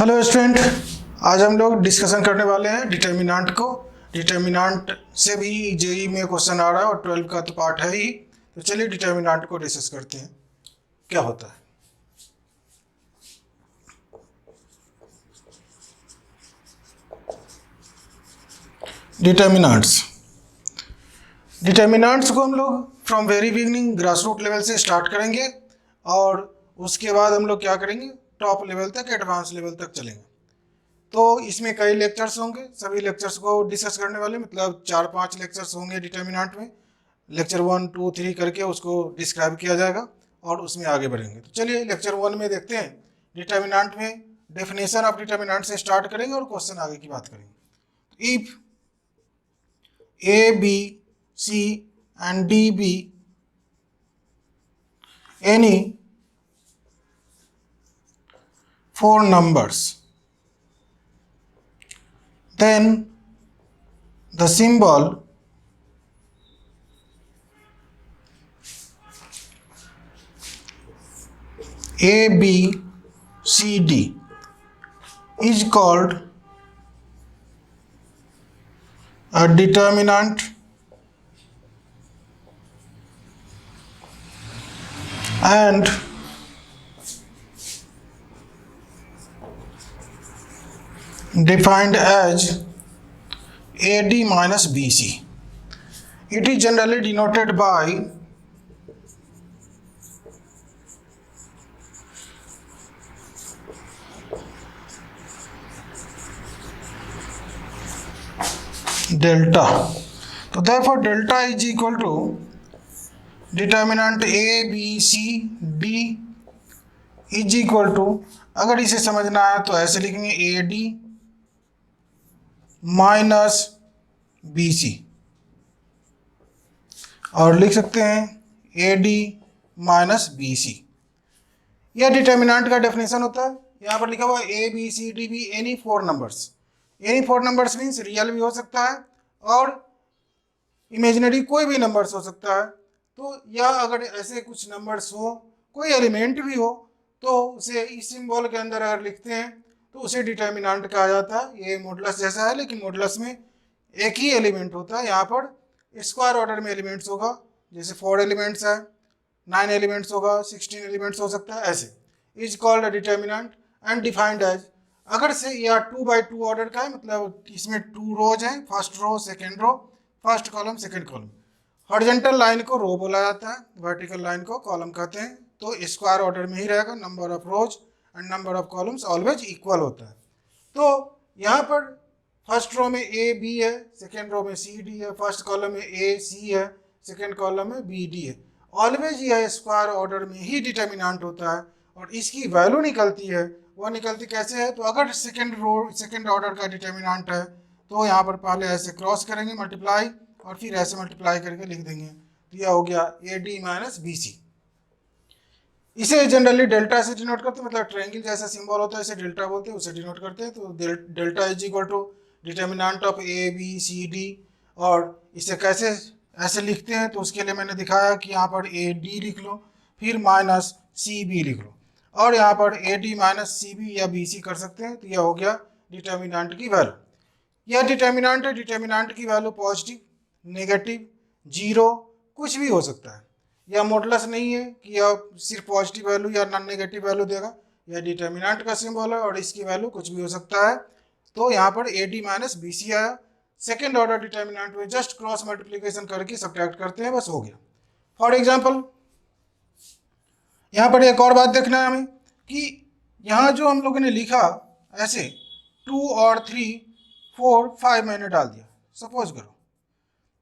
Hello student, आज हम लोग डिस्कशन करने वाले हैं डिटर्मिनेंट को। डिटर्मिनेंट से भी जेई में क्वेश्चन आ रहा है और 12 का तो पार्ट है ही। तो चलिए डिटर्मिनेंट को डिस्कस करते हैं क्या होता है। डिटर्मिनेंट्स को हम लोग from very beginning grass root level से स्टार्ट करेंगे और उसके बाद हम लोग क्या करेंगे, टॉप लेवल तक, एडवांस लेवल तक चलेंगे। तो इसमें कई लेक्चर्स होंगे, सभी लेक्चर्स को डिस्कस करने वाले, मतलब 4-5 लेक्चर्स होंगे डिटर्मिनेंट में। लेक्चर 1, 2, 3 करके उसको डिस्क्राइब किया जाएगा और उसमें आगे बढ़ेंगे। तो चलिए लेक्चर 1 में देखते हैं। डिटर्मिनेंट में डेफिनेशन ऑफ डिटर्मिनेंट से स्टार्ट करेंगे और क्वेश्चन आगे की बात करेंगे। If A B C and D be any 4 numbers, then the symbol ABCD is called a determinant and defined as AD minus BC. It is generally denoted by delta. So therefore delta is equal to determinant A, B, C, D is equal to, अगर इसे समझना है तो ऐसे लिखेंगे AD minus BC, और लिख सकते हैं AD माइनस BC। यह डिटर्मिनेंट का डेफिनेशन होता है। यहाँ पर लिखा हुआ A, B, C, D, B any 4 numbers. Any 4 numbers means real भी हो सकता है और इमेजिनरी कोई भी नंबर्स हो सकता है। तो या अगर ऐसे कुछ नंबर्स हो, कोई एलिमेंट भी हो, तो उसे इस सिंबल के अंदर अगर लिखते हैं तो उसे डिटर्मिनेंट कहा जाता है। ये मॉडुलस जैसा है, लेकिन मॉडुलस में एक ही एलिमेंट होता है। यहाँ पर स्क्वायर ऑर्डर में एलिमेंट्स होगा, जैसे 4 एलिमेंट्स है, 9 एलिमेंट्स होगा, 16 एलिमेंट्स हो सकता है, ऐसे। Is called a determinant and defined as, अगर से यह 2x2 ऑर्डर का है, मतलब इसमें 2 रोज हैं, first row, second row, first column, second column. Horizontal line को रो बोला जाता है, वर्टिकल लाइन को कॉलम कहते हैं। तो स्क्वायर ऑर्डर में ही रहेगा, number of rows and number of columns always equal होता है। तो यहाँ पर फर्स्ट रो में ए बी है, सेकेंड रो में सी डी है, फर्स्ट कॉलम में ए सी है, सेकेंड कॉलम में बी डी है। ऑलवेज यह स्क्वायर ऑर्डर में ही डिटर्मिनेंट होता है और इसकी वैल्यू निकलती है। वो निकलती कैसे है, तो अगर सेकेंड ऑर्डर का डिटर्मिनेंट है तो यहाँ पर पहले ऐसे क्रॉस करेंगे, मल्टीप्लाई, और फिर ऐसे मल्टीप्लाई करके लिख देंगे। तो यह हो गया AD माइनस BC। इसे जनरली डेल्टा से डिनोट करते हैं, मतलब ट्रायंगल जैसा सिंबल होता है, इसे डेल्टा बोलते हैं, उसे डिनोट करते हैं। तो delta is equal to determinant of ABCD। और इसे कैसे ऐसे लिखते हैं, तो उसके लिए मैंने दिखाया कि यहाँ पर AD लिख लो, फिर माइनस CB लिख लो, और यहाँ पर AD माइनस CB या BC कर सकते हैं। तो यह हो गया डिटर्मिनेंट की वैल्यू। यह डिटर्मिनेंट है, डिटर्मिनेंट की वैल्यू पॉजिटिव, नेगेटिव, जीरो, कुछ भी हो सकता है। यह मॉडुलस नहीं है कि यह सिर्फ पॉजिटिव वैल्यू या नॉन नेगेटिव वैल्यू देगा। यह डिटर्मिनेंट का सिंबल है और इसकी वैल्यू कुछ भी हो सकता है। तो यहाँ पर AD माइनस BC आया। सेकेंड ऑर्डर डिटर्मिनेंट में जस्ट क्रॉस मल्टीप्लिकेशन करके सब्ट्रैक्ट करते हैं, बस हो गया। फॉर एग्जाम्पल यहाँ पर एक और बात देखना है हमें कि यहाँ जो हम लोगों ने लिखा ऐसे 2 और 3, 4, 5 मैंने डाल दिया, सपोज करो।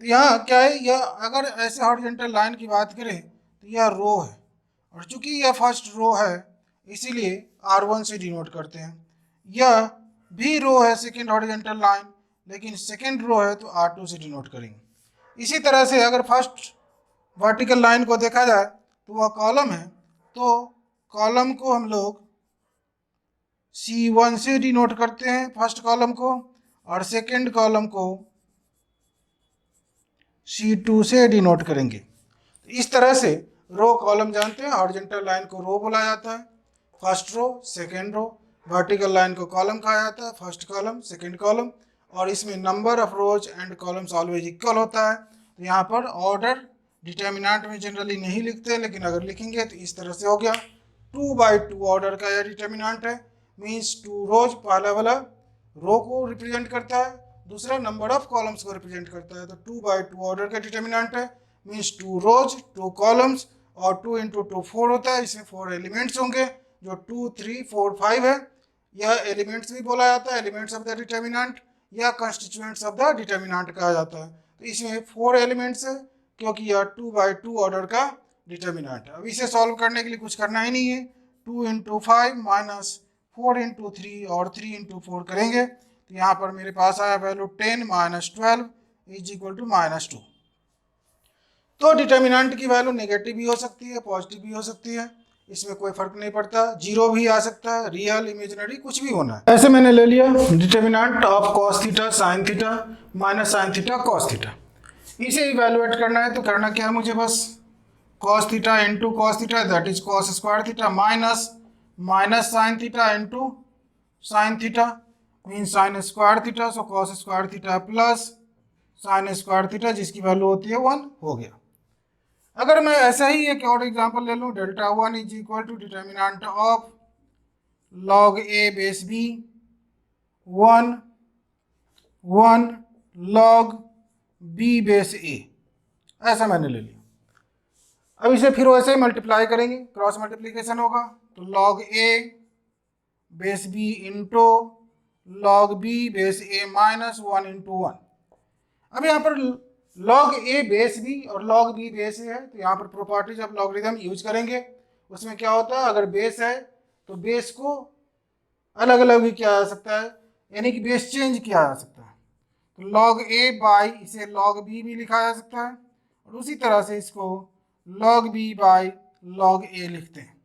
तो यहाँ क्या है, यह अगर ऐसे हॉरिजॉन्टल लाइन की बात करें तो यह रो है, और चूंकि यह फर्स्ट रो है इसीलिए R1 से डिनोट करते हैं। यह भी रो है, सेकेंड हॉरिजॉन्टल लाइन, लेकिन सेकेंड रो है तो R2 से डिनोट करेंगे। इसी तरह से अगर फर्स्ट वर्टिकल लाइन को देखा जाए तो वह कॉलम है, तो कॉलम को हम लोग C1 से डिनोट करते हैं, फर्स्ट कॉलम को, और सेकेंड कॉलम को C2 से डिनोट करेंगे। तो इस तरह से रो कॉलम जानते हैं, हॉरिजॉन्टल लाइन को रो बोला जाता है, first row, second row, vertical line को कॉलम कहा जाता है, फर्स्ट कॉलम सेकंड कॉलम, और इसमें number of rows and columns always equal होता है। तो यहाँ पर ऑर्डर डिटर्मिनेंट में जनरली नहीं लिखते, लेकिन अगर लिखेंगे तो इस तरह से हो गया 2/2 ऑर्डर का यह डिटर्मिनेंट है, मीन्स 2 रोज पहला वाला रो को रिप्रेजेंट करता है, दूसरा नंबर ऑफ कॉलम्स को रिप्रेजेंट करता है। तो 2/2 ऑर्डर का डिटर्मिनेंट है, मीन्स 2 रोज 2 कॉलम्स, और 2 × 2 4 होता है, इसमें 4 एलिमेंट्स होंगे, जो 2 3 4 5 है। यह एलिमेंट्स भी बोला जाता है, एलिमेंट्स ऑफ द डिटर्मिनेंट या कंस्टिट्यूएंट्स ऑफ द डिटर्मिनेंट कहा जाता है। तो इसमें 4 एलिमेंट्स है, क्योंकि यह 2/2 ऑर्डर का डिटर्मिनेंट है। अब इसे सॉल्व करने के लिए कुछ करना ही नहीं है, 2 × 5 माइनस 4 × 3 और 3 × 4 करेंगे, तो यहाँ पर मेरे पास आया वैल्यू 10 - 12 = -2। तो डिटर्मिनेंट की वैल्यू नेगेटिव भी हो सकती है, पॉजिटिव भी हो सकती है, इसमें कोई फर्क नहीं पड़ता, जीरो भी आ सकता है, रियल इमेजिनरी कुछ भी होना है। ऐसे मैंने ले लिया determinant of cos theta sin theta minus sin theta cos theta. इसे इवेलुएट करना है तो करना क्या है मुझे, बस cos theta into cos theta that is cos square theta minus sin theta into sin theta mean sin square theta, so cos square theta plus sin square theta जिसकी वैल्यू होती है 1 हो गया। अगर मैं ऐसा ही एक और एग्जांपल ले लूं, delta 1 = determinant of log a base b 1 log b base a, ऐसा मैंने ले लिया। अब इसे फिर वैसे ही मल्टीप्लाई करेंगे, क्रॉस मल्टीप्लीकेशन होगा, तो log a base b into log b base a minus 1 × 1। अब यहाँ पर log a बेस b और log b बेस a है, तो यहाँ पर प्रॉपर्टीज ऑफ लॉगरिथम यूज करेंगे। उसमें क्या होता है, अगर बेस है तो बेस को अलग अलग भी किया जा सकता है, यानी कि बेस चेंज किया जा सकता है। तो log a बाई इसे log b भी लिखा जा सकता है, और उसी तरह से इसको log b by log a लिखते हैं।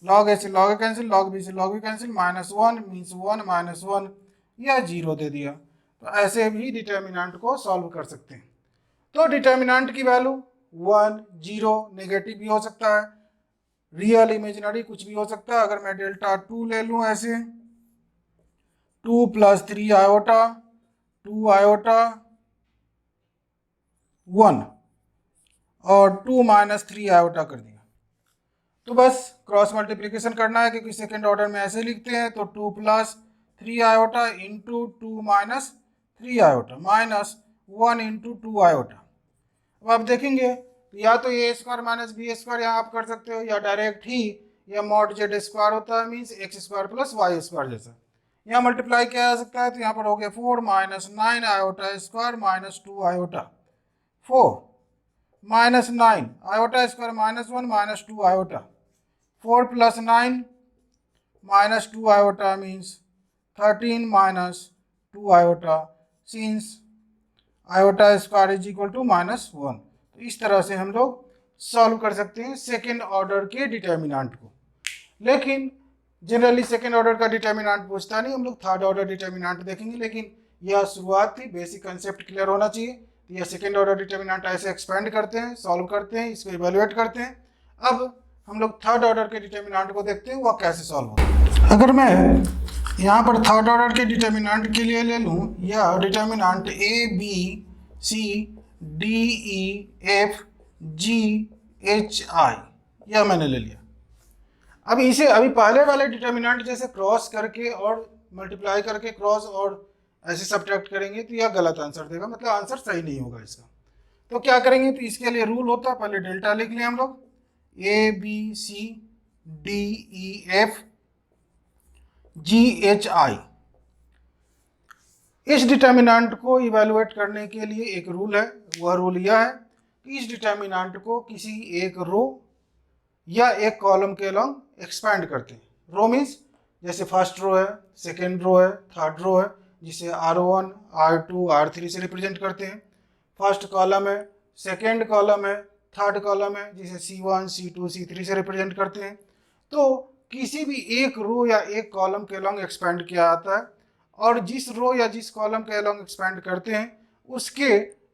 log a से log a cancel, log b से log b कैंसिल, -1 मीन्स 1 - 1 या 0 दे दिया। तो ऐसे भी डिटर्मिनेंट को सॉल्व कर सकते हैं। तो डिटर्मिनेंट की वैल्यू 1 0 नेगेटिव भी हो सकता है, रियल इमेजिनरी कुछ भी हो सकता है। अगर मैं डेल्टा 2 ले लूँ ऐसे 2 + 3 आयोटा 2 आयोटा 1 और 2 - 3 आयोटा कर दिया। तो बस क्रॉस मल्टीप्लिकेशन करना है, क्योंकि सेकेंड ऑर्डर में ऐसे लिखते हैं, तो 2 + 3 iota into 2 - 3 iota minus 1 × 2 iota. अब आप देखेंगे या तो a² - b² यहाँ आप कर सकते हो, या डायरेक्ट ही यह mod z² होता है, मीन्स x² + y² जैसा यहाँ मल्टीप्लाई किया जा सकता है। तो यहाँ पर हो गया 4 - 9 iota square minus 2 iota, 4 - 9 iota square -1 - 2 iota, 4 + 9 - 2 iota means 13 - 2 iota, since iota square = -1। तो इस तरह से हम लोग सॉल्व कर सकते हैं सेकेंड ऑर्डर के डिटर्मिनेंट को। लेकिन जनरली सेकेंड ऑर्डर का डिटर्मिनेंट पूछता नहीं, हम लोग थर्ड ऑर्डर डिटर्मिनेंट देखेंगे। लेकिन यह शुरुआत थी, बेसिक कंसेप्ट क्लियर होना चाहिए। तो यह सेकेंड ऑर्डर डिटर्मिनेंट ऐसे एक्सपेंड करते हैं, सॉल्व करते हैं, इसको इवेलुएट करते हैं। अब हम लोग थर्ड ऑर्डर के डिटर्मिनेंट को देखते हैं वह कैसे सॉल्व होता है। अगर मैं यहाँ पर थर्ड ऑर्डर के डिटर्मिनेंट के लिए ले लूँ, या determinant a b c d e f g h i, यह मैंने ले लिया। अब इसे अभी पहले वाले डिटर्मिनेंट जैसे क्रॉस करके और मल्टीप्लाई करके क्रॉस और ऐसे सब्ट्रैक्ट करेंगे तो यह गलत आंसर देगा, मतलब आंसर सही नहीं होगा इसका। तो क्या करेंगे, तो इसके लिए रूल होता है, पहले डेल्टा लिख लिया हम लोग, a b c d e f g h i। इस डिटर्मिनेंट को इवेलुएट करने के लिए एक रूल है, वह रूल यह है कि इस डिटर्मिनेंट को किसी एक रो या एक कॉलम के अलॉन्ग एक्सपैंड करते हैं। रो मीन्स जैसे फर्स्ट रो है, सेकेंड रो है, थर्ड रो है, जिसे R1 R2 R3 से रिप्रेजेंट करते हैं। फर्स्ट कॉलम है, सेकेंड कॉलम है, थर्ड कॉलम है, जिसे C1 C2 C3 से रिप्रेजेंट करते हैं। तो किसी भी एक रो या एक कॉलम के अलॉन्ग एक्सपैंड किया जाता है, और जिस रो या जिस कॉलम के अलॉन्ग एक्सपैंड करते हैं उसके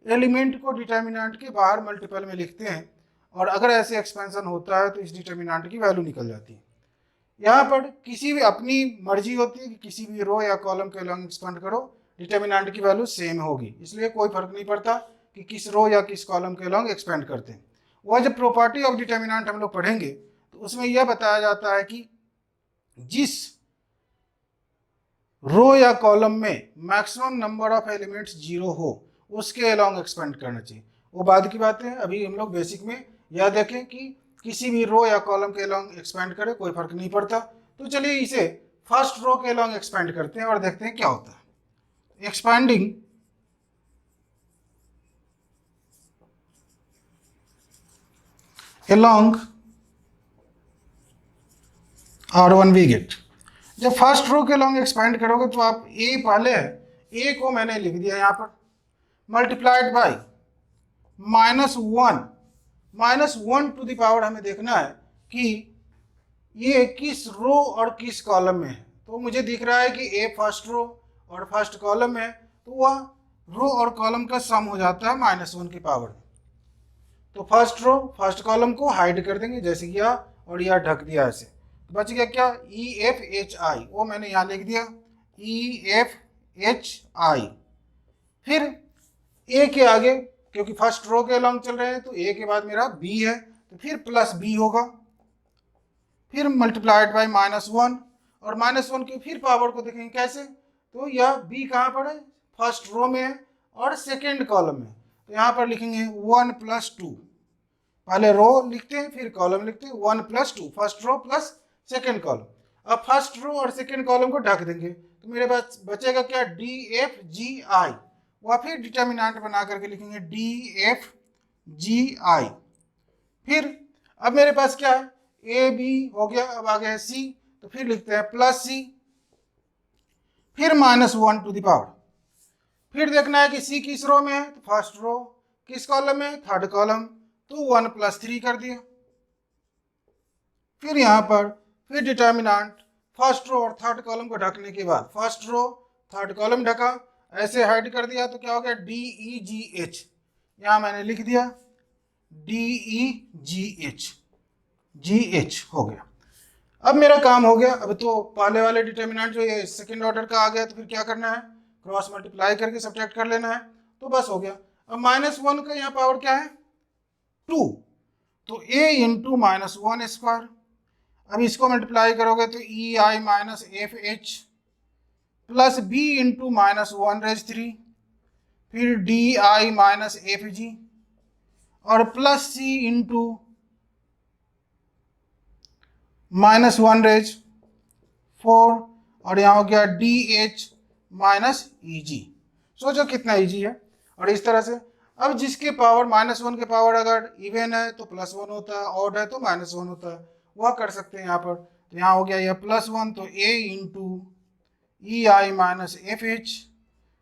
एलिमेंट को डिटर्मिनेंट के बाहर मल्टीपल में लिखते हैं, और अगर ऐसे एक्सपेंशन होता है तो इस डिटर्मिनेंट की वैल्यू निकल जाती है। यहाँ पर किसी भी अपनी मर्जी होती है कि किसी भी रो या कॉलम के अलॉन्ग एक्सपेंड करो, डिटर्मिनेंट की वैल्यू सेम होगी, इसलिए कोई फर्क नहीं पड़ता कि किस रो या किस कॉलम के अलॉन्ग एक्सपेंड करते हैं। वह जब प्रॉपर्टी ऑफ डिटर्मिनेंट हम लोग पढ़ेंगे तो उसमें यह बताया जाता है कि जिस रो या कॉलम में मैक्सिमम नंबर ऑफ एलिमेंट्स 0 हो उसके अलॉन्ग एक्सपेंड करना चाहिए। वो बाद की बात है, अभी हम लोग बेसिक में यह देखें कि किसी भी रो या कॉलम के अलॉन्ग एक्सपेंड करें कोई फर्क नहीं पड़ता। तो चलिए इसे फर्स्ट रो के अलॉन्ग एक्सपेंड करते हैं और देखते हैं क्या होता है। Expanding along R1 we get. जब फर्स्ट रो के लॉन्ग एक्सपेंड करोगे तो आप ए पहले है, ए को मैंने लिख दिया यहाँ पर, multiplied by -1, -1 to the power हमें देखना है कि ये किस रो और किस कॉलम में है। तो मुझे दिख रहा है कि ए फर्स्ट रो और फर्स्ट कॉलम में है, तो वह रो और कॉलम का सम हो जाता है -1 की पावर में। तो फर्स्ट रो फर्स्ट कॉलम को हाइड कर देंगे जैसे किया और यह ढक दिया ऐसे, तो बच गया क्या, EFHI, वो मैंने यहाँ लिख दिया EFHI। फिर ए के आगे क्योंकि फर्स्ट रो के अलॉन्ग चल रहे हैं तो ए के बाद मेरा बी है, तो फिर प्लस बी होगा, फिर मल्टीप्लाइड बाई -1 और -1 की फिर पावर को देखेंगे कैसे, तो यह बी कहाँ पर है, फर्स्ट रो में है और सेकेंड कॉलम में, तो यहाँ पर लिखेंगे 1 + 2, पहले रो लिखते हैं फिर कॉलम लिखते हैं, 1 + 2 first row plus second column. अब फर्स्ट रो और सेकेंड कॉलम को ढक देंगे तो मेरे पास बचेगा क्या, DFGI, वह फिर डिटर्मिनेंट बना करके लिखेंगे DFGI। फिर अब मेरे पास क्या है, AB हो गया, अब आ गया C, तो फिर लिखते हैं +C, फिर -1 टू द पावर। फिर देखना है कि C किस रो में है, तो फर्स्ट रो, किस कॉलम में, थर्ड कॉलम, तो 1 + 3 कर दिया। फिर यहाँ पर फिर डिटर्मिनेंट फर्स्ट रो और थर्ड कॉलम को ढकने के बाद फर्स्ट रो थर्ड कॉलम ढका, ऐसे हाइड कर दिया तो क्या हो गया, DEGH, यहाँ मैंने लिख दिया DEGH हो गया। अब मेरा काम हो गया, अब तो पहले वाले डिटर्मिनेंट जो ये सेकेंड ऑर्डर का आ गया, तो फिर क्या करना है, क्रॉस मल्टीप्लाई करके सब्ट्रैक्ट कर लेना है, तो बस हो गया। अब -1 का यहाँ पावर क्या है, 2, तो A × -1², अब इसको मल्टीप्लाई करोगे तो EI - FH प्लस B × -1⁻3, फिर DI - FG और प्लस C × -1⁻4 और यहाँ हो गया DH - EG। सोचो कितना ईजी है। और इस तरह से अब जिसके पावर -1 के पावर अगर इवन है तो +1 होता है, ऑड है तो -1 होता है, वह कर सकते हैं यहाँ पर। तो यहाँ हो गया यह +1, तो A × EI - FH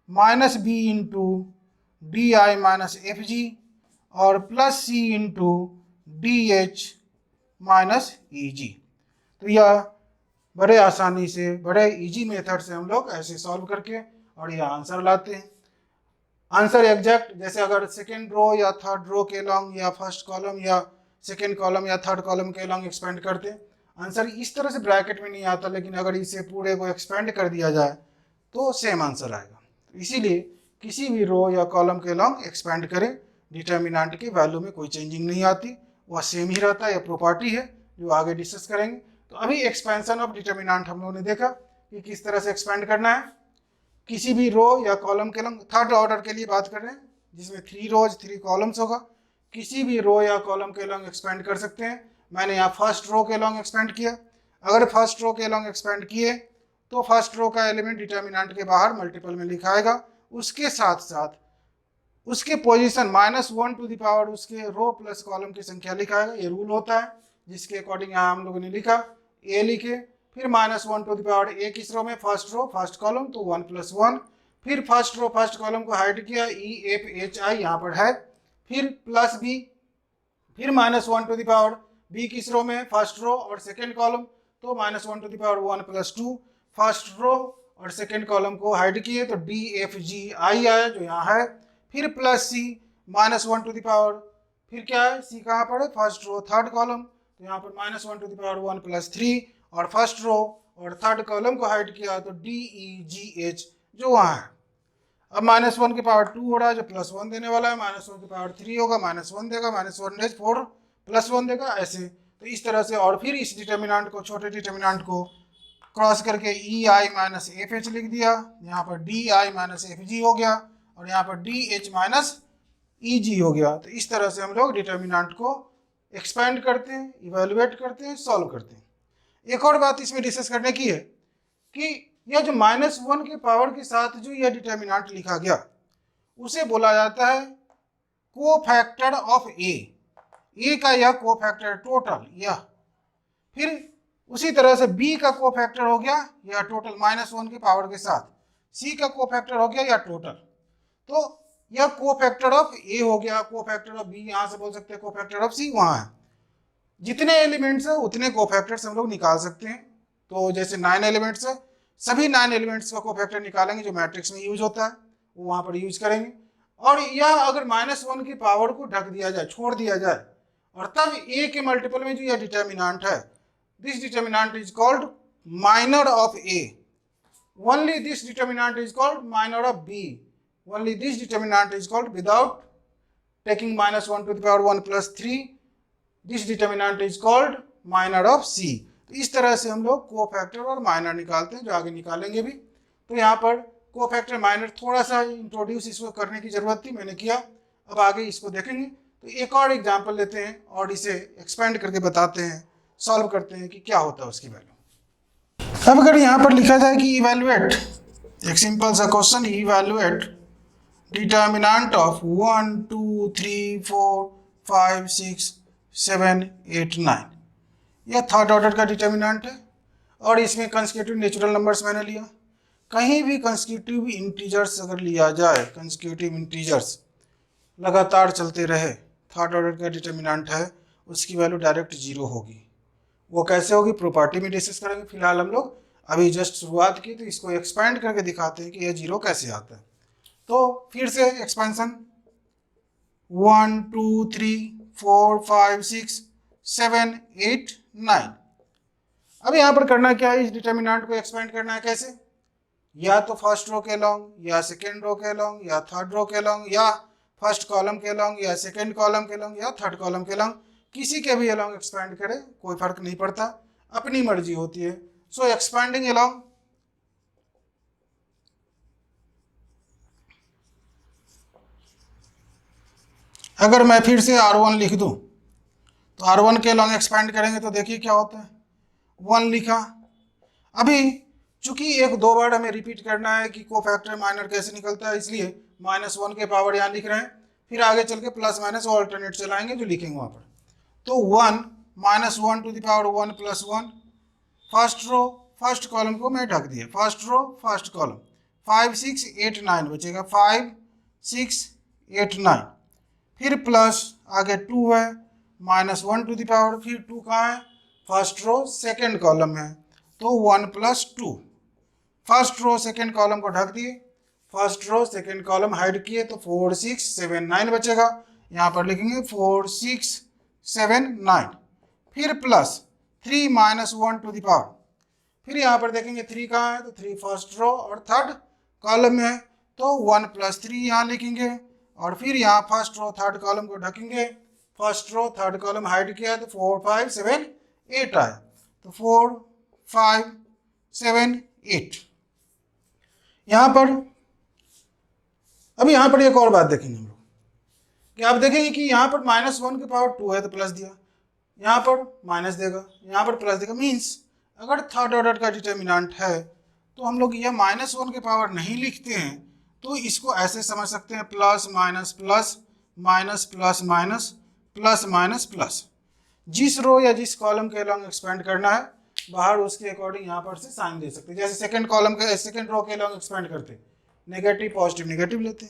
minus B × DI - FG और प्लस C × DH - EG। तो यह बड़े आसानी से, बड़े इजी मेथड से हम लोग ऐसे सॉल्व करके और यह आंसर लाते हैं। आंसर एग्जैक्ट, जैसे अगर सेकेंड रो या थर्ड रो के लॉन्ग या फर्स्ट कॉलम या सेकेंड कॉलम या थर्ड कॉलम के लॉन्ग एक्सपेंड करते हैं, आंसर इस तरह से ब्रैकेट में नहीं आता, लेकिन अगर इसे पूरे को एक्सपेंड कर दिया जाए तो सेम आंसर आएगा। इसीलिए किसी भी रो या कॉलम के लॉन्ग एक्सपेंड करें, डिटर्मिनेंट की वैल्यू में कोई चेंजिंग नहीं आती, वह सेम ही रहता है। यह प्रॉपर्टी है जो आगे डिस्कस करेंगे। तो अभी एक्सपेंशन ऑफ डिटर्मिनेंट हम लोगों ने देखा कि किस तरह से एक्सपेंड करना है किसी भी रो या कॉलम के लॉन्ग। थर्ड ऑर्डर के लिए बात कर रहे हैं जिसमें 3 रोज 3 कॉलम्स होगा, किसी भी रो या कॉलम के लॉन्ग एक्सपेंड कर सकते हैं। मैंने यहाँ फर्स्ट रो के लॉन्ग एक्सपेंड किया। अगर फर्स्ट रो के लॉन्ग एक्सपेंड किए तो फर्स्ट रो का एलिमेंट डिटर्मिनेंट के बाहर मल्टीपल में लिखाएगा, उसके साथ साथ उसके पोजीशन -1 टू द पावर उसके रो प्लस कॉलम की संख्या लिखाएगा। ये रूल होता है जिसके अकॉर्डिंग यहाँ हम लोगों ने लिखा, ए लिखे, फिर -1 टू द पावर ए किस रो में, फर्स्ट रो फर्स्ट कॉलम, तो 1 + 1, फिर फर्स्ट रो फर्स्ट कॉलम को हाइड किया, EFHI यहाँ पर है, फिर प्लस बी, फिर -1 टू द पावर बी किस रो में, फर्स्ट रो और सेकेंड कॉलम, तो -1 to the power 1 + 2, first row और सेकेंड कॉलम को हाइड किए तो DFGI आया जो यहाँ है, फिर plus C -1 to the power, फिर क्या है C कहाँ पर है, फर्स्ट रो थर्ड कॉलम, तो यहाँ पर -1 टू द पावर 1 + 3 और फर्स्ट रो और थर्ड कॉलम को हाइड किया तो DEGH जो वहाँ है। अब -1 की पावर 2 हो रहा है जो +1 देने वाला है, -1 की पावर 3 होगा -1 देगा, -1 4 +1 देगा, ऐसे। तो इस तरह से, और फिर इस डिटर्मिनेंट को, छोटे डिटर्मिनेंट को क्रॉस करके EI माइनस FH लिख दिया, यहाँ पर DI माइनस FG हो गया और यहाँ पर DH माइनस EG हो गया। तो इस तरह से हम लोग डिटर्मिनेंट को एक्सपेंड करते हैं, इवेलुएट करते हैं, सॉल्व करते हैं। एक और बात इसमें डिस्कस करने की है कि यह जो -1 के पावर के साथ जो यह डिटर्मिनेंट लिखा गया उसे बोला जाता है कोफैक्टर ऑफ ए का यह कोफैक्टर टोटल, यह फिर उसी तरह से B का कोफैक्टर हो गया या टोटल -1 के पावर के साथ, C का कोफैक्टर हो गया या टोटल। तो यह कोफैक्टर ऑफ A हो गया, कोफैक्टर ऑफ B यहां से बोल सकते हैं, कोफैक्टर ऑफ C वहां है। जितने एलिमेंट्स है उतने कोफैक्टर्स हम लोग निकाल सकते हैं। तो जैसे 9 एलिमेंट्स है, सभी 9 एलिमेंट्स का कोफैक्टर निकालेंगे जो मैट्रिक्स में यूज होता है वो वहां पर यूज करेंगे। और यह अगर -1 की पावर को ढक दिया जाए, छोड़ दिया जाए, और तब A के मल्टीपल में जो यह डिटर्मिनेंट है, this determinant is called minor of A. Only this determinant is called minor of B. Only this determinant is called without taking -1 to the power 1 plus 3. This determinant is called minor of C. तो इस तरह से हम लोग cofactor और minor निकालते हैं, जो आगे निकालेंगे भी। तो यहाँ पर कोफैक्टर माइनर थोड़ा सा इंट्रोड्यूस इसको करने की जरूरत थी, मैंने किया। अब आगे इसको देखेंगे। तो एक और एग्जाम्पल लेते हैं और इसे एक्सपेंड करके बताते हैं, सॉल्व करते हैं कि क्या होता है उसकी वैल्यू। अब अगर यहाँ पर लिखा जाए कि इवैल्यूएट, एक सिंपल सा क्वेश्चन, इवैल्यूएट डिटर्मिनेंट ऑफ 1 2 3 4 5 6 7 8 9, यह थर्ड ऑर्डर का डिटर्मिनेंट है और इसमें कंसेक्यूटिव नेचुरल नंबर्स मैंने लिया। कहीं भी कंसेक्यूटिव इंटीजर्स अगर लिया जाए, कंसेक्यूटिव इंटीजर्स लगातार चलते रहे, थर्ड ऑर्डर का डिटर्मिनेंट है, उसकी वैल्यू डायरेक्ट 0 होगी। वो कैसे होगी प्रॉपर्टी में डिस्कस करेंगे। फिलहाल हम लोग अभी जस्ट शुरुआत की, तो इसको एक्सपेंड करके दिखाते हैं कि यह 0 कैसे आता है। तो फिर से एक्सपेंशन 1 2 3 4 5 6 7 8 9। अब यहाँ पर करना क्या है, इस डिटर्मिनेंट को एक्सपेंड करना है कैसे, या तो फर्स्ट रो के लॉन्ग, या सेकेंड रो के लॉन्ग, या थर्ड रो के लॉन्ग, या फर्स्ट कॉलम के लॉन्ग, या सेकेंड कॉलम के लॉन्ग, या थर्ड कॉलम के लॉन्ग, किसी के भी अलॉन्ग एक्सपेंड करे, कोई फर्क नहीं पड़ता, अपनी मर्जी होती है। सो एक्सपेंडिंग अलॉन्ग, अगर मैं फिर से R1 लिख दूं तो R1 के अलॉन्ग एक्सपेंड करेंगे तो देखिए क्या होता है, 1 लिखा। अभी चूंकि एक दो बार हमें रिपीट करना है कि कोफैक्टर माइनर कैसे निकलता है, इसलिए -1 के पावर यहाँ लिख रहे हैं, फिर आगे चल के प्लस माइनस ऑल्टरनेट चलाएंगे जो लिखेंगे वहाँ पर। तो 1 -1 to the power 1 plus 1, first row first column को मैं ढक दिया, फर्स्ट रो फर्स्ट कॉलम, 5 6 8 9 बचेगा, 5 6 8 9, फिर प्लस आगे 2 है, -1 टू द पावर, फिर 2 कहाँ है, फर्स्ट रो सेकेंड कॉलम है, तो 1 plus 2, first row second column को ढक दिए, first row second column hide किए, तो 4 6 7 9 बचेगा। यहाँ पर लिखेंगे 4 6 7 9, फिर प्लस 3 -1 टू द पावर, फिर यहाँ पर देखेंगे 3 कहाँ है, तो 3 फर्स्ट रो और थर्ड कॉलम में है, तो 1 प्लस 3 यहाँ लिखेंगे, और फिर यहाँ फर्स्ट रो थर्ड कॉलम को ढकेंगे, first row third column hide किया तो 4 5 7 8 आया, तो 4 5 7 8। यहाँ पर अब यहाँ पर एक और बात देखेंगे हम लोग कि आप देखेंगे कि यहाँ पर -1 की पावर 2 है तो प्लस दिया, यहाँ पर माइनस देगा, यहाँ पर प्लस देगा। मीन्स अगर थर्ड ऑर्डर का डिटर्मिनेंट है तो हम लोग यह -1 के पावर नहीं लिखते हैं, तो इसको ऐसे समझ सकते हैं plus minus plus minus plus minus plus minus plus. जिस रो या जिस कॉलम के अलॉन्ग एक्सपेंड करना है बाहर उसके अकॉर्डिंग यहाँ पर से साइन दे सकते हैं। जैसे सेकंड कॉलम के सेकंड रो के अलॉन्ग एक्सपेंड करते नेगेटिव पॉजिटिव नेगेटिव लेते,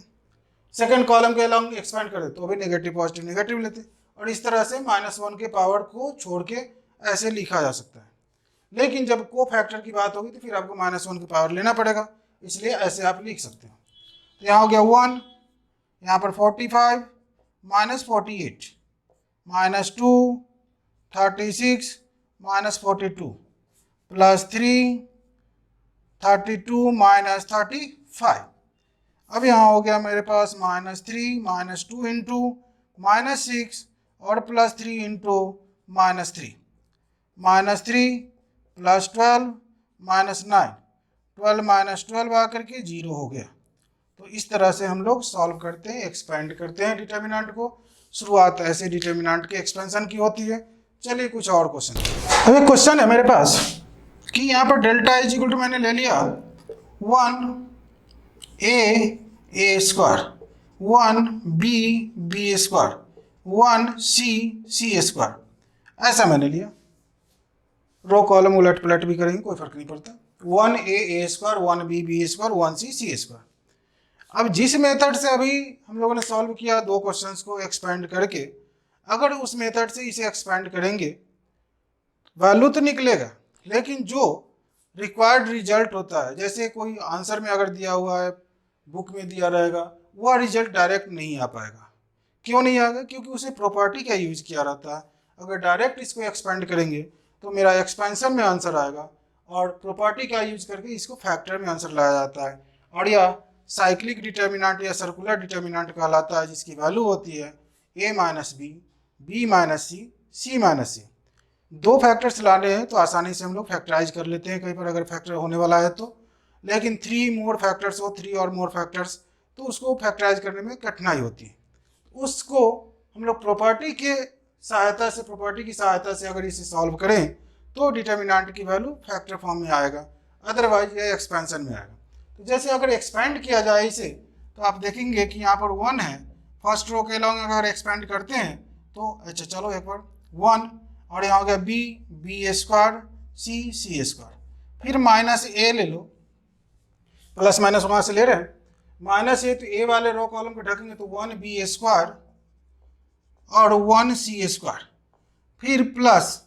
सेकंड कॉलम के अलॉन्ग एक्सपेंड करते तो भी नेगेटिव पॉजिटिव नेगेटिव लेते, और इस तरह से -1 के पावर को छोड़ के ऐसे लिखा जा सकता है। लेकिन जब को फैक्टर की बात होगी तो फिर आपको -1 की पावर लेना पड़ेगा, इसलिए ऐसे आप लिख सकते हो। तो यहाँ हो गया 1, यहाँ पर 45 -48 -2 36 -42 प्लस 3, 32 माइनस 35। अब यहाँ हो गया मेरे पास -3 -2 इंटू -6 और +3 इंटू -3, -3 प्लस 12 -9, 12 माइनस 12 आकर के 0 हो गया। तो इस तरह से हम लोग सॉल्व करते हैं, एक्सपेंड करते हैं डिटर्मिनेंट को। शुरुआत ऐसे डिटर्मिनेंट के एक्सपेंशन की होती है। चलिए कुछ और क्वेश्चन। अब एक क्वेश्चन है मेरे पास कि यहाँ पर डेल्टा इज इक्वल टू मैंने ले लिया 1a square, 1b square, 1c square, ऐसा मैंने लिया। रो कॉलम उलट पलट भी करेंगे कोई फर्क नहीं पड़ता। 1a square, 1b square, 1c square. अब जिस मेथड से अभी हम लोगों ने सॉल्व किया दो क्वेश्चंस को एक्सपेंड करके, अगर उस मेथड से इसे एक्सपेंड करेंगे वैल्यू तो निकलेगा, लेकिन जो रिक्वायर्ड रिजल्ट होता है, जैसे कोई आंसर में अगर दिया हुआ है, बुक में दिया रहेगा, वह रिजल्ट डायरेक्ट नहीं आ पाएगा। क्यों नहीं आएगा? क्योंकि उसे प्रॉपर्टी का यूज किया रहता है। अगर डायरेक्ट इसको एक्सपेंड करेंगे तो मेरा एक्सपेंशन में आंसर आएगा, और प्रॉपर्टी का यूज करके इसको फैक्टर में आंसर लाया जाता है। और यह साइक्लिक डिटर्मिनेंट या सर्कुलर डिटर्मिनेंट कहलाता है, जिसकी वैल्यू होती है a minus b, b minus c, c minus c. दो फैक्टर्स लाने हैं तो आसानी से हम लोग फैक्टराइज कर लेते हैं कहीं पर अगर फैक्टर होने वाला है तो, लेकिन 3 मोर फैक्टर्स हो, 3 और मोर फैक्टर्स, तो उसको फैक्टराइज करने में कठिनाई होती है। उसको हम लोग प्रॉपर्टी की सहायता से अगर इसे सॉल्व करें तो डिटर्मिनेंट की वैल्यू फैक्टर फॉर्म में आएगा, अदरवाइज ये एक्सपेंशन में आएगा। तो जैसे अगर एक्सपेंड किया जाए इसे, तो आप देखेंगे कि यहाँ पर 1 है, फर्स्ट रो के लॉन्ग अगर एक्सपेंड करते हैं तो अच्छा चलो एक बार 1, और यहाँ हो गया बी स्क्वायर, सी स्क्वायर, फिर -a ले लो, प्लस माइनस वहाँ से ले रहे हैं, -a तो a वाले रो कॉलम को ढकेंगे तो 1b स्क्वायर और 1c स्क्वायर, फिर प्लस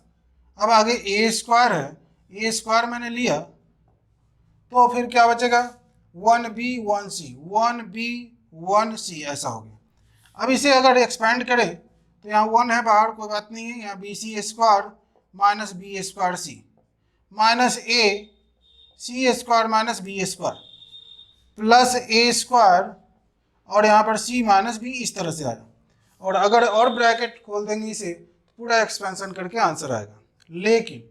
अब आगे a स्क्वायर है, a स्क्वायर मैंने लिया तो फिर क्या बचेगा 1b 1c, 1b 1c, ऐसा हो गया। अब इसे अगर एक्सपेंड करें तो यहाँ 1 है बाहर, कोई बात नहीं है, यहाँ bc square minus B square C, minus a c square minus B square, plus a square और यहाँ पर c माइनस बी, इस तरह से आएगा। और अगर और ब्रैकेट खोल देंगे इसे तो पूरा एक्सपेंशन करके आंसर आएगा। लेकिन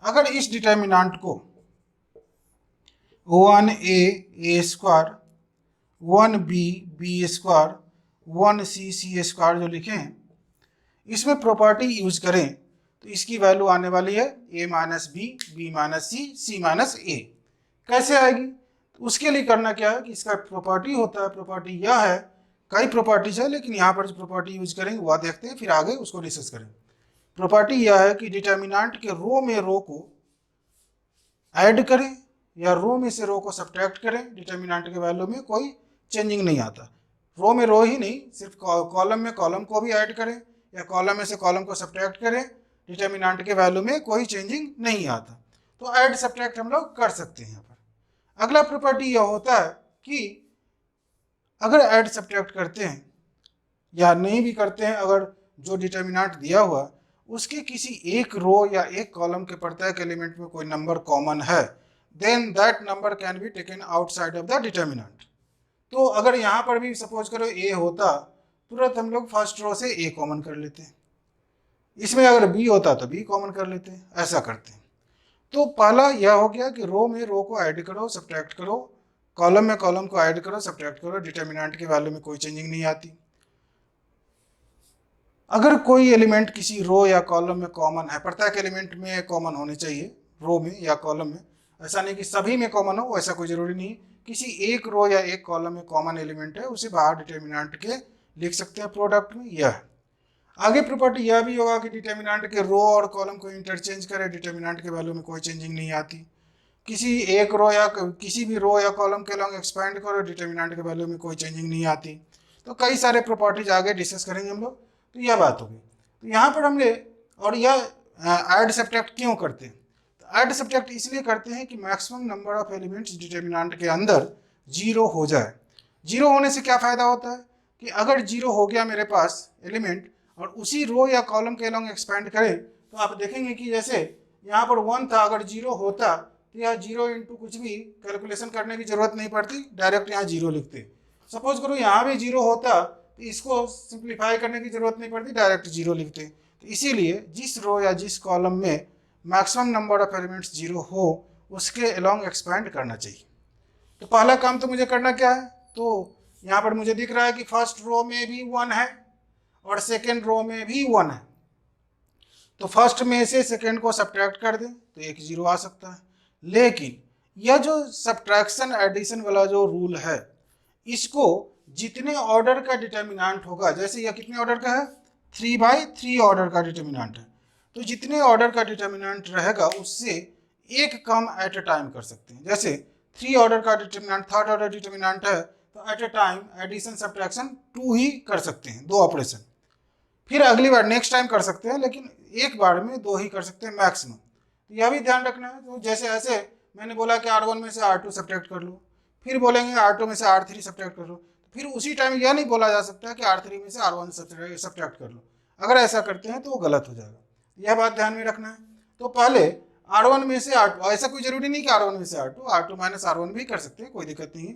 अगर इस डिटर्मिनेंट को 1a square, 1b square, 1c square जो लिखे हैं, इसमें प्रॉपर्टी यूज करें तो इसकी वैल्यू आने वाली है a minus b, b minus c, c minus a. कैसे आएगी? तो उसके लिए करना क्या है कि इसका प्रॉपर्टी होता है, प्रॉपर्टी यह है, कई प्रॉपर्टीज है लेकिन यहाँ पर जो प्रॉपर्टी यूज करेंगे वह देखते हैं, फिर आगे उसको डिस्कस करें। प्रॉपर्टी यह है कि डिटर्मिनेंट के रो में रो को ऐड करें या रो में से रो को सब्ट्रैक्ट करें, डिटर्मिनेंट के वैल्यू में कोई चेंजिंग नहीं आता। रो में रो ही नहीं, सिर्फ कॉलम में कॉलम को भी ऐड करें या कॉलम में से कॉलम को सब्ट्रैक्ट करें, डिटर्मिनेंट के वैल्यू में कोई चेंजिंग नहीं आता। तो ऐड सब्ट्रैक्ट हम लोग कर सकते हैं यहाँ पर। अगला प्रॉपर्टी यह होता है कि अगर ऐड सब्ट्रैक्ट करते हैं या नहीं भी करते हैं, अगर जो डिटर्मिनेंट दिया हुआ उसके किसी एक रो या एक कॉलम के प्रत्येक एलिमेंट में कोई नंबर कॉमन है, then that number can be taken outside of the determinant. तो अगर यहाँ पर भी सपोज करो a होता, तुरंत हम लोग फर्स्ट रो से a कॉमन कर लेते हैं, इसमें अगर b होता तो b कॉमन कर लेते हैं, ऐसा करते हैं। तो पहला यह हो गया कि रो में रो को ऐड करो, सब्ट्रैक्ट करो, कॉलम में कॉलम को ऐड करो, सब्ट्रैक्ट करो, डिटर्मिनेंट के वैल्यू में कोई चेंजिंग नहीं आती। अगर कोई एलिमेंट किसी रो या कॉलम में कॉमन है, प्रत्येक एलिमेंट में कॉमन होने चाहिए, रो में या कॉलम में, ऐसा नहीं कि सभी में कॉमन हो, ऐसा कोई जरूरी नहीं। किसी एक रो या एक कॉलम में कॉमन एलिमेंट है, उसे बाहर डिटर्मिनेंट के लिख सकते हैं प्रोडक्ट में। यह है आगे प्रॉपर्टी यह भी होगा कि डिटर्मिनेंट के रो और कॉलम को इंटरचेंज करें, डिटर्मिनेंट के वैल्यू में कोई चेंजिंग नहीं आती। किसी एक रो या किसी भी रो या कॉलम के लॉन्ग एक्सपेंड करो, डिटर्मिनेंट के वैल्यू में कोई चेंजिंग नहीं आती। तो कई सारे प्रॉपर्टीज आगे डिस्कस करेंगे हम लोग। तो यह बात होगी। तो यहाँ पर हमने, और यह ऐड सब्ट्रैक्ट क्यों करते हैं? तो ऐड सब्ट्रैक्ट इसलिए करते हैं कि maximum number of elements determinant के अंदर 0 हो जाए। 0 होने से क्या फ़ायदा होता है कि अगर 0 हो गया मेरे पास एलिमेंट और उसी रो या कॉलम के लॉन्ग एक्सपेंड करें, तो आप देखेंगे कि जैसे यहाँ पर 1 था, अगर 0 होता तो यहाँ 0 इंटू कुछ भी कैलकुलेशन करने की जरूरत नहीं पड़ती, डायरेक्ट यहाँ 0 लिखते। सपोज करो यहाँ भी 0 होता तो इसको सिंप्लीफाई करने की जरूरत नहीं पड़ती, डायरेक्ट 0 लिखते। तो इसीलिए जिस रो या जिस कॉलम में मैक्सिमम नंबर ऑफ एलिमेंट्स 0 हो उसके अलोंग एक्सपेंड करना चाहिए। तो पहला काम तो मुझे करना क्या है, तो यहाँ पर मुझे दिख रहा है कि फर्स्ट रो में भी 1 है और सेकेंड रो में भी 1 है, तो फर्स्ट में से सेकेंड को सब्ट्रैक्ट कर दें तो एक 0 आ सकता है। लेकिन यह जो सब्ट्रैक्शन एडिशन वाला जो रूल है, इसको जितने ऑर्डर का डिटर्मिनेंट होगा, जैसे यह कितने ऑर्डर का है, 3/3 ऑर्डर का डिटर्मिनेंट है, तो जितने ऑर्डर का डिटर्मिनेंट रहेगा उससे एक कम एट ए टाइम कर सकते हैं। जैसे 3 ऑर्डर का डिटर्मिनेंट थर्ड ऑर्डर डिटर्मिनेंट है, तो at a time addition subtraction 2 ही कर सकते हैं, 2 ऑपरेशन। फिर अगली बार नेक्स्ट टाइम कर सकते हैं, लेकिन एक बार में 2 ही कर सकते हैं मैक्सिमम। तो यह भी ध्यान रखना है। तो जैसे ऐसे मैंने बोला कि R1 में से R2 सब्ट्रैक्ट कर लो, फिर बोलेंगे R2 में से R3 सब्ट्रैक्ट कर लो, फिर उसी टाइम यह नहीं बोला जा सकता कि R3 में से R1 सब्ट्रैक्ट कर लो। अगर ऐसा करते हैं तो वो गलत हो जाएगा, यह बात ध्यान में रखना है। तो पहले R1 में से R2, ऐसा कोई जरूरी नहीं कि R1 में से R2 माइनस R1 भी कर सकते हैं, कोई दिक्कत नहीं है।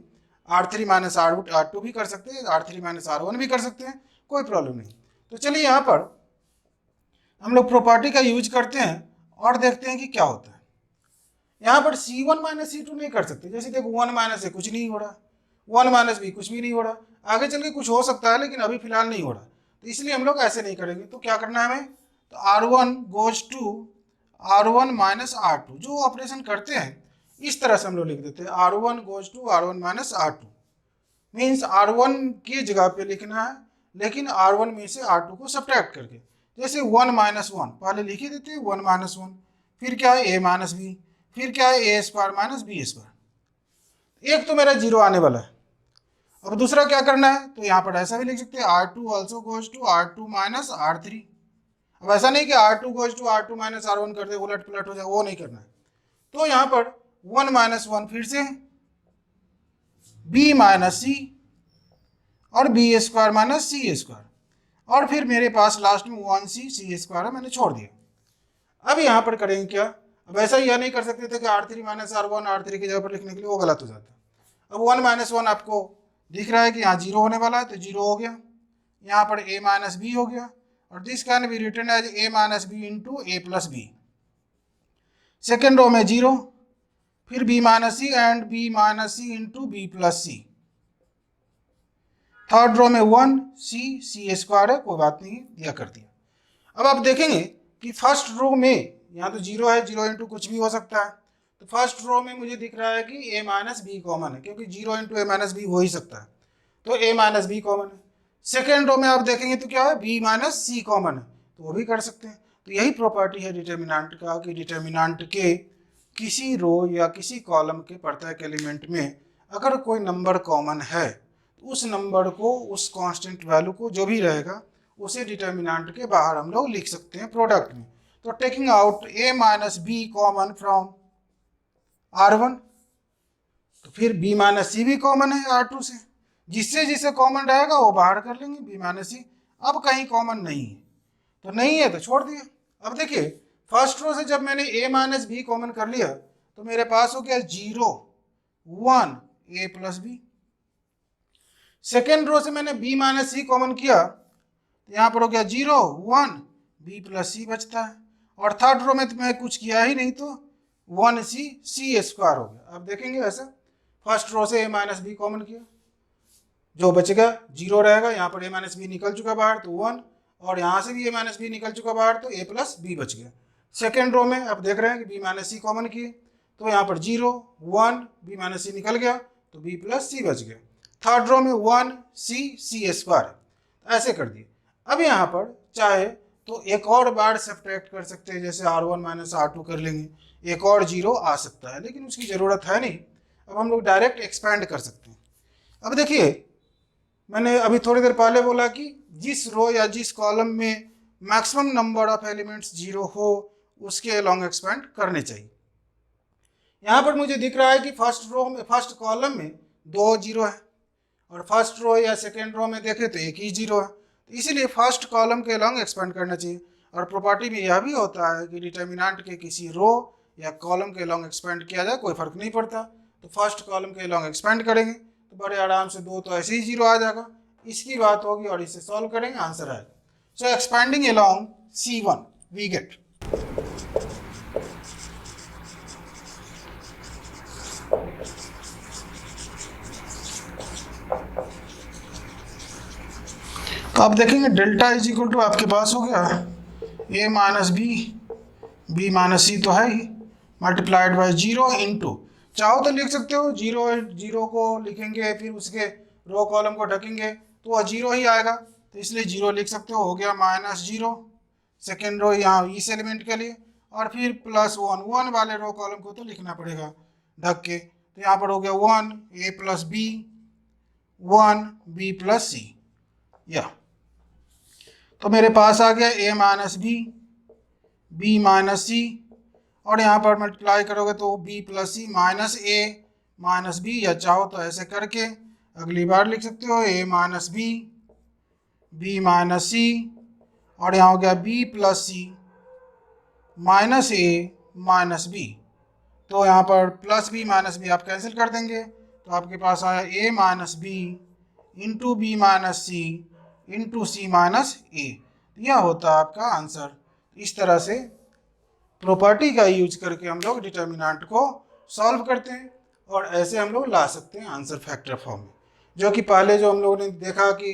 R3 माइनस R2 भी कर सकते हैं, R3 माइनस R1 भी कर सकते हैं, कोई प्रॉब्लम नहीं। तो चलिए यहाँ पर हम लोग प्रॉपर्टी का यूज करते हैं और देखते हैं कि क्या होता है। यहाँ पर C1 माइनस C2 नहीं कर सकते। जैसे देखो 1 माइनस ए कुछ नहीं हो रहा, 1 माइनस बी कुछ भी नहीं हो रहा, आगे चल के कुछ हो सकता है लेकिन अभी फिलहाल नहीं हो रहा, तो इसलिए हम लोग ऐसे नहीं करेंगे। तो क्या करना है हमें, तो R1 goes to R1 minus R2, जो ऑपरेशन करते हैं इस तरह से हम लोग लिख देते हैं, R1 goes to R1 minus R2, means R1 की जगह पे लिखना है लेकिन R1 में से R2 को सब्ट्रैक्ट करके। जैसे 1 माइनस 1 पहले लिख ही देते हैं, 1 माइनस 1, फिर क्या है a माइनस बी, फिर क्या है a square minus B square. एक तो मेरा 0 आने वाला है। अब दूसरा क्या करना है, तो यहाँ पर ऐसा भी लिख सकते हैं, R2 also goes to R2 minus R3। अब ऐसा नहीं कि R2 goes to R2 minus R1 कर दे, उलट पुलट हो जाए, वो नहीं करना है। तो यहाँ पर 1 माइनस 1 फिर से b माइनस सी और बी स्क्वायर माइनस सी स्क्वायर, और फिर मेरे पास लास्ट में 1c सी स्क्वायर है, मैंने छोड़ दिया। अब यहाँ पर करेंगे क्या, अब ऐसा यह नहीं कर सकते थे कि R3 माइनस R1 R3 की जगह पर लिखने के लिए, वो गलत हो जाता। अब 1 माइनस 1 आपको दिख रहा है कि यहाँ 0 होने वाला है, तो 0 हो गया, यहाँ पर a माइनस बी हो गया, और this can be written as a minus B into a plus B. Second row में 0, फिर b minus C and b minus C into B plus C. Third row में 1 सी स्क्वायर है, कोई बात नहीं, दिया कर दिया। अब आप देखेंगे कि फर्स्ट रो में यहाँ तो 0 है, 0 इंटू कुछ भी हो सकता है, तो फर्स्ट रो में मुझे दिख रहा है कि a माइनस बी कॉमन है, क्योंकि 0 इंटू ए माइनस बी हो ही सकता है, तो a माइनस बी कॉमन है। सेकेंड रो में आप देखेंगे तो क्या है, b माइनस सी कॉमन है, तो वो भी कर सकते हैं। तो यही प्रॉपर्टी है डिटर्मिनेंट का कि डिटर्मिनेंट के किसी रो या किसी कॉलम के प्रत्येक एलिमेंट में अगर कोई नंबर कॉमन है, उस नंबर को, उस कांस्टेंट वैल्यू को, जो भी रहेगा उसे डिटर्मिनेंट के बाहर हम लोग लिख सकते हैं प्रोडक्ट में। तो taking out a minus B common from R1, तो फिर b माइनस सी भी कॉमन है R2 से, जिससे जिसे कॉमन रहेगा वो बाहर कर लेंगे, b माइनस सी। अब कहीं कॉमन नहीं है, तो नहीं है तो छोड़ दिया। अब देखिए फर्स्ट रो से जब मैंने a माइनस बी कॉमन कर लिया तो मेरे पास हो गया 0 1 a plus B. Second row से मैंने b माइनस सी कॉमन किया तो यहाँ पर हो गया 0 1 b प्लस सी बचता है, और थर्ड रो में तो मैं कुछ किया ही नहीं, तो 1c सी स्क्वायर हो गया। अब देखेंगे ऐसा, फर्स्ट रो से a माइनस बी कॉमन किया, जो बचेगा 0 रहेगा, यहाँ पर a माइनस बी निकल चुका बाहर तो 1, और यहाँ से भी a माइनस बी निकल चुका बाहर तो a प्लस बी बच गया। सेकेंड रो में अब देख रहे हैं कि b माइनस सी कॉमन किए, तो यहाँ पर 0 1 b माइनस सी निकल गया तो b प्लस सी बच गया। थर्ड रो में 1c सी स्क्वायर, ऐसे कर दिए। अब यहाँ पर चाहे तो एक और बार सब्ट्रैक्ट कर सकते हैं, जैसे R1 माइनस R2 कर लेंगे, एक और 0 आ सकता है, लेकिन उसकी ज़रूरत है नहीं। अब हम लोग डायरेक्ट एक्सपैंड कर सकते हैं। अब देखिए मैंने अभी थोड़ी देर पहले बोला कि जिस रो या जिस कॉलम में मैक्सिमम नंबर ऑफ एलिमेंट्स 0 हो उसके अलोंग एक्सपैंड करने चाहिए। यहाँ पर मुझे दिख रहा है कि फर्स्ट रो में, फर्स्ट कॉलम में 2 0 है, और फर्स्ट रो या सेकेंड रो में देखें तो एक ही 0 है, तो इसीलिए फर्स्ट कॉलम के अलोंग एक्सपेंड करना चाहिए। और प्रॉपर्टी में यह भी होता है कि डिटर्मिनेंट के किसी रो या कॉलम के लॉन्ग एक्सपेंड किया जाए कोई फर्क नहीं पड़ता। तो फर्स्ट कॉलम के लॉन्ग एक्सपेंड करेंगे तो बड़े आराम से 2 तो ऐसे ही 0 आ जाएगा, इसकी बात होगी और इसे सॉल्व करेंगे, आंसर आएगा। So expanding along C1 we get तो आप देखेंगे डेल्टा इज इक्वल टू आपके पास हो गया a माइनस बी माइनस सी तो है ही, मल्टीप्लाइड बाई 0 इंटू, चाहो तो लिख सकते हो 0 को लिखेंगे फिर उसके रो कॉलम को ढकेंगे तो वह 0 ही आएगा, तो इसलिए 0 लिख सकते हो गया -0 सेकेंड रो यहाँ इस एलिमेंट के लिए, और फिर +1 वाले रो कॉलम को तो लिखना पड़ेगा ढक के, तो यहाँ पर हो गया 1 a plus b 1 b plus c, या तो मेरे पास आ गया a minus b minus c, और यहाँ पर मल्टीप्लाई करोगे तो b plus c minus a minus b, या चाहो तो ऐसे करके अगली बार लिख सकते हो a minus b minus c, और यहाँ हो गया b plus c minus a minus b, तो यहाँ पर प्लस बी माइनस बी आप कैंसिल कर देंगे तो आपके पास आया a minus B into b minus C into c minus a, यह होता है आपका आंसर। इस तरह से प्रॉपर्टी का यूज करके हम लोग डिटर्मिनेंट को सॉल्व करते हैं और ऐसे हम लोग ला सकते हैं आंसर फैक्टर फॉर्म में, जो कि पहले जो हम लोगों ने देखा कि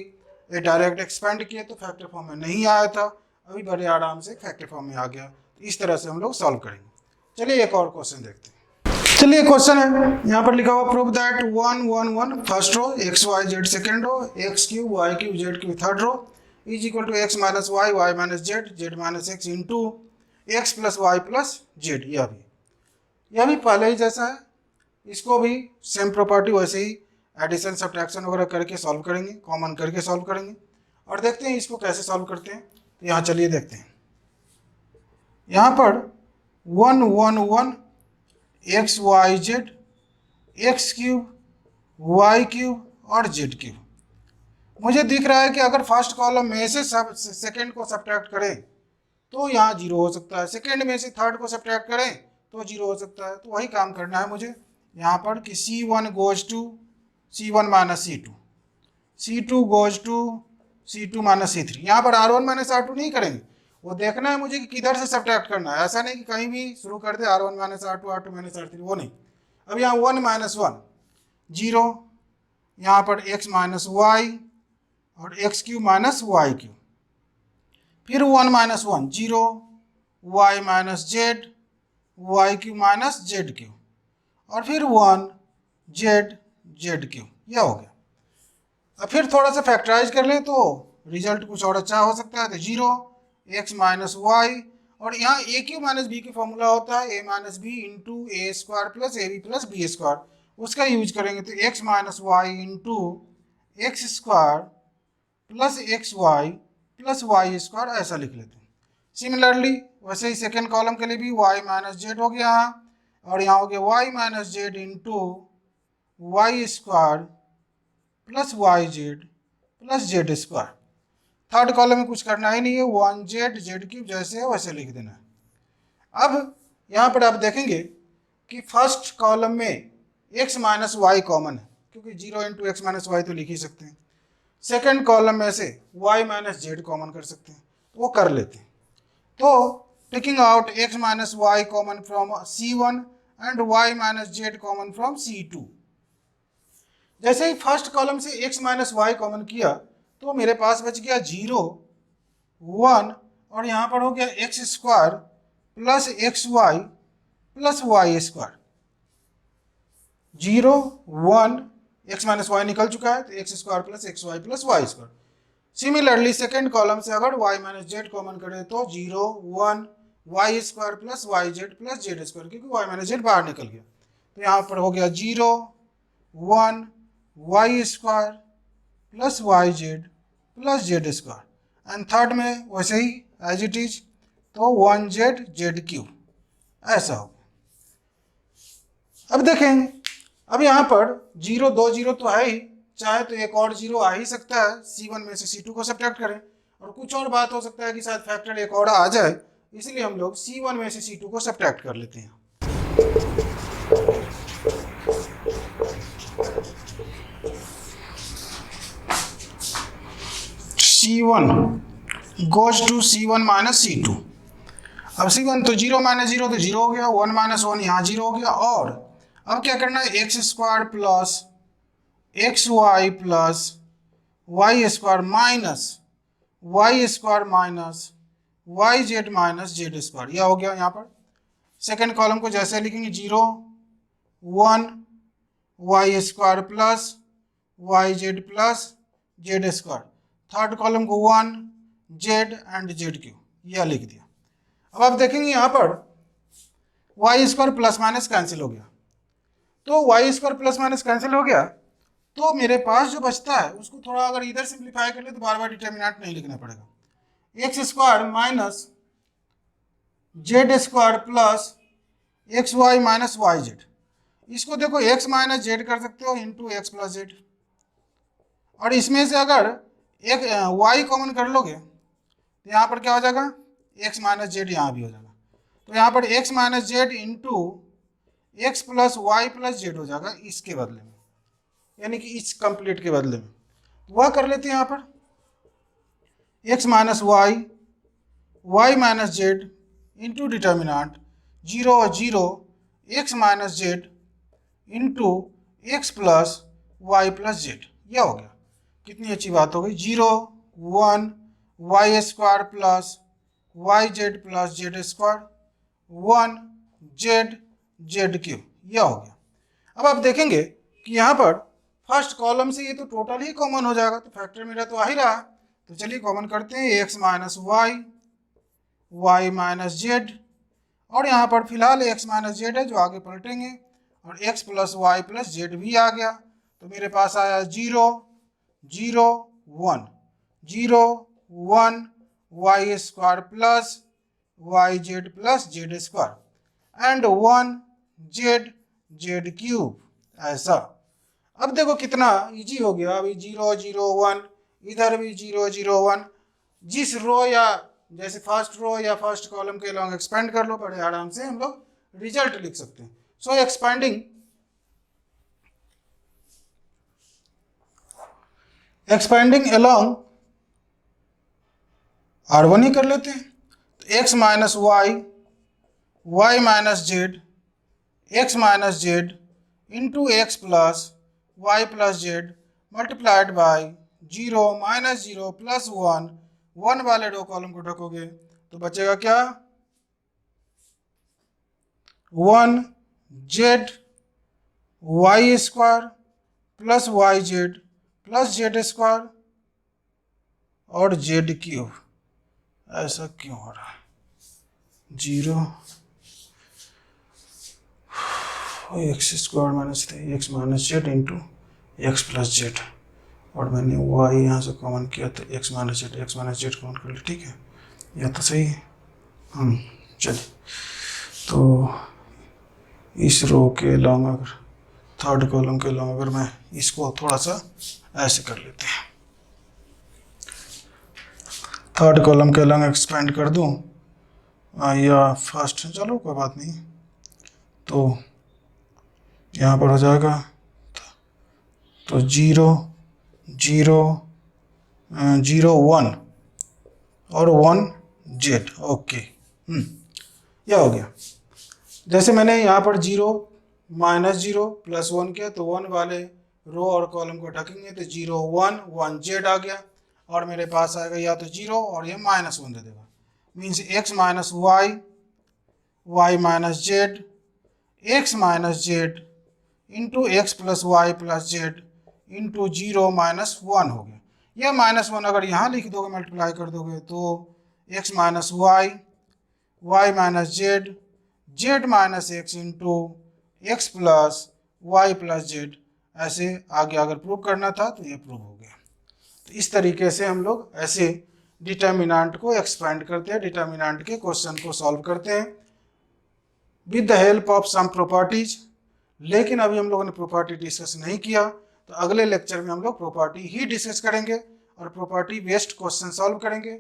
ये डायरेक्ट एक्सपेंड किए तो फैक्टर फॉर्म में नहीं आया था, अभी बड़े आराम से फैक्टर फॉर्म में आ गया। तो इस तरह से हम लोग सॉल्व करेंगे। चलिए एक और क्वेश्चन देखते हैं। चलिए क्वेश्चन है, यहाँ पर लिखा हुआ prove that 1 1 1 first row x y z second row x cube y cube z cube third row is equal to x minus Y Y minus Z Z minus x into x plus Y plus Z. यह भी पहले ही जैसा है, इसको भी same property वैसे ही addition subtraction वगैरह करके सॉल्व करेंगे, कॉमन करके सॉल्व करेंगे और देखते हैं इसको कैसे सॉल्व करते हैं। तो यहाँ चलिए देखते हैं, यहाँ पर 1 1 1 X Y Z X cube Y cube और जेड क्यूब, मुझे दिख रहा है कि अगर फर्स्ट कॉलम में से सेकंड को सब्ट्रैक्ट करें तो यहाँ 0 हो सकता है, सेकंड में से थर्ड को सब्ट्रैक्ट करें तो 0 हो सकता है। तो वही काम करना है मुझे यहाँ पर कि C1 goes to C1 minus C2, C2 goes to C2 minus C3। यहाँ पर R1 माइनस R2 नहीं करेंगे, वो देखना है मुझे कि किधर से सब्ट्रैक्ट करना है, ऐसा नहीं कि कहीं भी शुरू कर दे R1 minus R2 R2 minus R3, वो नहीं। अब यहाँ 1 माइनस 1 0, यहाँ पर x माइनस वाई और X cube minus Y cube, फिर 1 minus 1 0 y minus Z Y cube minus Z cube, और फिर 1 जेड क्यू, यह हो गया। अब फिर थोड़ा सा फैक्टराइज कर लें तो रिजल्ट कुछ और अच्छा हो सकता है। तो 0 x माइनस वाई, और यहाँ ए क्यू माइनस बी की फॉर्मूला होता है a minus B into A square plus A B plus B square, उसका यूज करेंगे तो x minus Y into X square plus x Y plus Y square, ऐसा लिख लेते हैं। सिमिलरली वैसे ही सेकेंड कॉलम के लिए भी y माइनस जेड हो गया और यहाँ हो गया y minus Z into Y square plus Y Z plus Z square. Third column में कुछ करना ही नहीं है, 1 जेड क्यूब जैसे है वैसे लिख देना है। अब यहाँ पर आप देखेंगे कि फर्स्ट कॉलम में x माइनस वाई कॉमन है, क्योंकि 0 इंटू एक्स माइनस वाई तो लिख ही सकते हैं। सेकेंड कॉलम में से y माइनस जेड कॉमन कर सकते हैं, तो वो कर लेते हैं। तो taking out x minus Y common from C1 and y minus Z common from C2, जैसे ही फर्स्ट कॉलम से x माइनस वाई कॉमन किया तो मेरे पास बच गया 0 1, और यहाँ पर हो गया x square plus x Y plus Y square. 0 1 x minus y निकल चुका है तो x square plus x Y plus Y square. Similarly second column से अगर y माइनस जेड कॉमन करें तो 0 1 y square plus Y Z plus Z square, क्योंकि y minus z बाहर निकल गया। तो यहाँ पर हो गया 0 1 y square plus Y Z plus Z square, and third में वैसे ही एज इट इज, तो 1 जेड क्यूब, ऐसा हो। अब देखेंगे, अब यहाँ पर 0 2 0 तो है ही, चाहे तो एक और 0 आ ही सकता है, C1 में से C2 को सब्ट्रैक्ट करें, और कुछ और बात हो सकता है कि शायद फैक्टर एक और आ जाए, इसलिए हम लोग C1 में से C2 को सब्ट्रैक्ट कर लेते हैं। C1 goes to C1 minus C2। अब C1 तो 0 माइनस 0 तो 0 हो गया, 1 माइनस 1 यहाँ 0 हो गया, और अब क्या करना है, x square plus x Y plus Y square minus y square minus y z minus z square, यह हो गया। यहाँ पर सेकेंड कॉलम को जैसे लिखेंगे 0 1 y square plus Y Z plus Z square, third column को 1 जेड एंड जेड क्यू, यह लिख दिया। अब आप देखेंगे यहाँ पर y square plus minus cancel हो गया, तो y square plus minus cancel हो गया, तो मेरे पास जो बचता है उसको थोड़ा अगर इधर सिंप्लीफाई कर ले तो बार बार डिटर्मिनेंट नहीं लिखना पड़ेगा। X square minus z square plus x y minus y z, इसको देखो एक्स माइनस जेड कर सकते हो इंटू एक्स प्लस जेड, और इसमें से अगर एक वाई कॉमन कर लोगे तो यहाँ पर क्या हो जाएगा, एक्स माइनस जेड यहाँ भी हो जाएगा, तो यहाँ पर x minus Z into x plus Y plus z हो जाएगा इसके बदले में, यानी कि इस कंप्लीट के बदले में। वह कर लेते हैं यहाँ पर x minus Y Y minus Z into determinant 0 0 x minus Z into x plus Y plus Z, यह हो गया। कितनी अच्छी बात हो गई, 0 1 y square plus Y Z plus Z square 1 z z cube, यह हो गया। अब आप देखेंगे कि यहाँ पर फर्स्ट कॉलम से ये तो टोटल ही कॉमन हो जाएगा, तो फैक्टर मेरा तो आ ही रहा, तो चलिए कॉमन करते हैं, x minus Y Y minus z, और यहाँ पर फिलहाल एक्स माइनस जेड है जो आगे पलटेंगे, और x plus Y plus z भी आ गया, तो मेरे पास आया 0 0 1 0 1 y square plus Y Z plus Z square and 1 z z cube, ऐसा। अब देखो कितना इजी हो गया, अभी 0 0 1, इधर भी 0 0 1, जिस रो या जैसे फर्स्ट रो या फर्स्ट कॉलम के लॉन्ग एक्सपेंड कर लो, बड़े आराम से हम लोग रिजल्ट लिख सकते हैं। सो एक्सपेंडिंग अलोंग R1 ही कर लेते हैं, तो x minus Y Y minus z x minus Z into x plus Y plus z multiplied by 0 minus 0 plus 1, 1 वाले दो कॉलम को ढकोगे तो बचेगा क्या, 1 z y square plus Y Z plus Z square और जेड क्यूब। ऐसा क्यों हो रहा है, 0 x square minus 3 x minus Z into x plus z, और मैंने वाई यहाँ से कॉमन किया तो एक्स माइनस जेड कॉमन कर लिया, ठीक है, यह तो सही है। चलिए, तो इस रो के लॉन्ग अगर थर्ड कॉलम के लॉन्ग अगर मैं इसको थोड़ा सा ऐसे कर लेते हैं, थर्ड कॉलम के लॉन्ग एक्सपेंड कर दूँ या फर्स्ट, चलो कोई बात नहीं, तो यहाँ पर हो जाएगा तो 0 0 0 1 और 1 जेड, ओके, यह हो गया। जैसे मैंने यहाँ पर 0 माइनस 0 प्लस 1 किया तो 1 वाले रो और कॉलम को ढकेंगे तो 0 1 1 जेड आ गया, और मेरे पास आएगा या तो 0 और ये -1 दे देगा, means x minus Y Y minus z x minus Z into x plus Y plus z into 0 -1 हो गया। यह -1 अगर यहाँ लिख दोगे मल्टीप्लाई कर दोगे तो x minus Y Y minus Z Z minus x into x plus Y plus z, ऐसे आगे अगर प्रूव करना था तो ये प्रूव हो गया। तो इस तरीके से हम लोग ऐसे डिटर्मिनेंट को एक्सपेंड करते हैं, डिटर्मिनेंट के क्वेश्चन को सॉल्व करते हैं with the help of some properties. लेकिन अभी हम लोगों ने प्रॉपर्टी डिस्कस नहीं किया, तो अगले लेक्चर में हम लोग प्रॉपर्टी ही डिस्कस करेंगे। और प्रॉपर्टी बेस्ड क्वेश्चन सॉल्व करेंगे।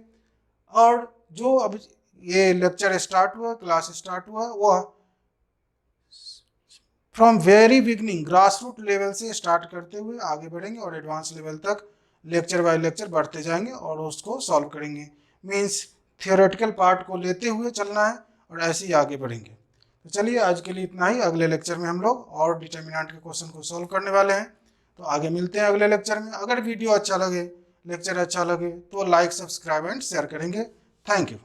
और जो अब ये लेक्चर स्टार्ट हुआ, क्लास स्टार्ट हुआ, वह from very beginning grass root level से स्टार्ट करते हुए आगे बढ़ेंगे और एडवांस लेवल तक लेक्चर बाय लेक्चर बढ़ते जाएंगे और उसको सॉल्व करेंगे। मीन्स थियोरेटिकल पार्ट को लेते हुए चलना है और ऐसे ही आगे बढ़ेंगे। तो चलिए आज के लिए इतना ही। अगले लेक्चर में हम लोग और डिटर्मिनेंट के क्वेश्चन को सॉल्व करने वाले हैं। तो आगे मिलते हैं अगले लेक्चर में। अगर वीडियो अच्छा लगे, लेक्चर अच्छा लगे तो लाइक, सब्सक्राइब एंड शेयर करेंगे। Thank you.